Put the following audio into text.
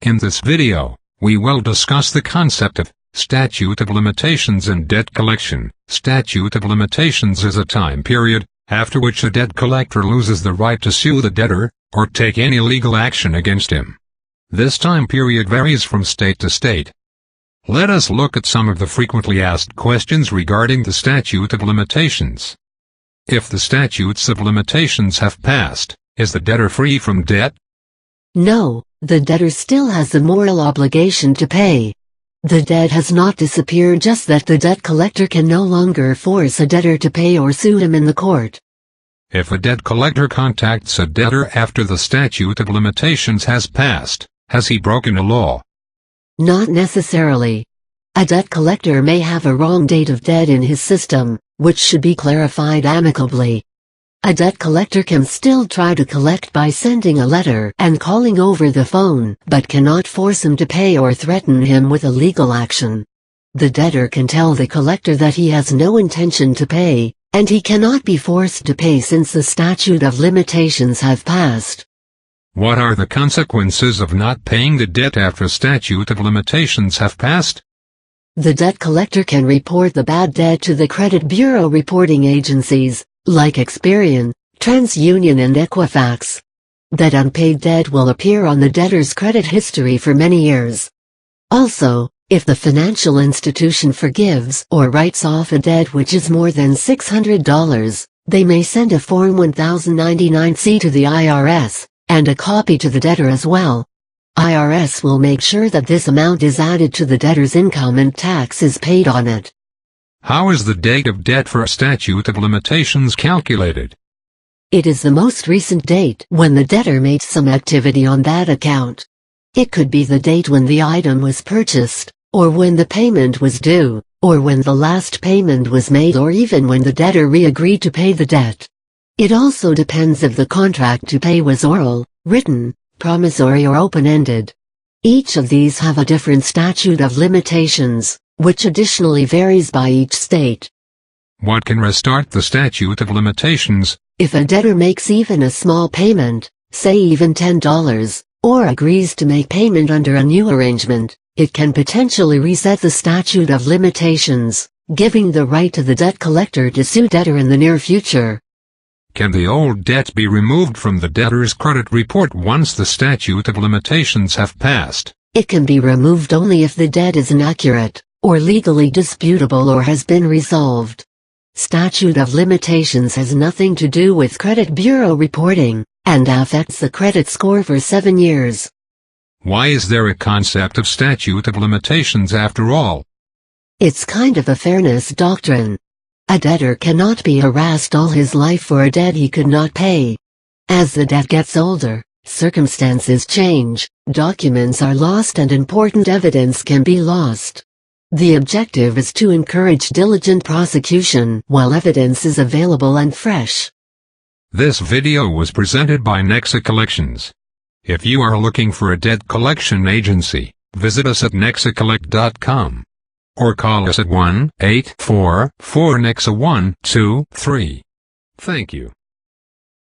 In this video, we will discuss the concept of statute of limitations in debt collection. Statute of limitations is a time period after which a debt collector loses the right to sue the debtor or take any legal action against him. This time period varies from state to state. Let us look at some of the frequently asked questions regarding the statute of limitations. If the statutes of limitations have passed, is the debtor free from debt? No, the debtor still has the moral obligation to pay. The debt has not disappeared, just that the debt collector can no longer force a debtor to pay or sue him in the court. If a debt collector contacts a debtor after the statute of limitations has passed, has he broken a law? Not necessarily. A debt collector may have a wrong date of debt in his system, which should be clarified amicably. A debt collector can still try to collect by sending a letter and calling over the phone, but cannot force him to pay or threaten him with a legal action. The debtor can tell the collector that he has no intention to pay, and he cannot be forced to pay since the statute of limitations have passed. What are the consequences of not paying the debt after statute of limitations have passed? The debt collector can report the bad debt to the credit bureau reporting agencies, like Experian, TransUnion and Equifax. That unpaid debt will appear on the debtor's credit history for many years. Also, if the financial institution forgives or writes off a debt which is more than $600, they may send a Form 1099-C to the IRS, and a copy to the debtor as well. IRS will make sure that this amount is added to the debtor's income and tax is paid on it. How is the date of debt for a statute of limitations calculated? It is the most recent date when the debtor made some activity on that account. It could be the date when the item was purchased, or when the payment was due, or when the last payment was made, or even when the debtor re-agreed to pay the debt. It also depends if the contract to pay was oral, written, promissory or open-ended. Each of these have a different statute of limitations, which additionally varies by each state. What can restart the statute of limitations? If a debtor makes even a small payment, say even $10, or agrees to make payment under a new arrangement, it can potentially reset the statute of limitations, giving the right to the debt collector to sue debtor in the near future. Can the old debt be removed from the debtor's credit report once the statute of limitations have passed? It can be removed only if the debt is inaccurate, or legally disputable, or has been resolved. Statute of limitations has nothing to do with credit bureau reporting, and affects the credit score for 7 years. Why is there a concept of statute of limitations after all? It's kind of a fairness doctrine. A debtor cannot be harassed all his life for a debt he could not pay. As the debt gets older, circumstances change, documents are lost and important evidence can be lost. The objective is to encourage diligent prosecution while evidence is available and fresh. This video was presented by Nexa Collections. If you are looking for a debt collection agency, visit us at nexacollect.com. Or call us at 1-844-NEXA-123. Thank you.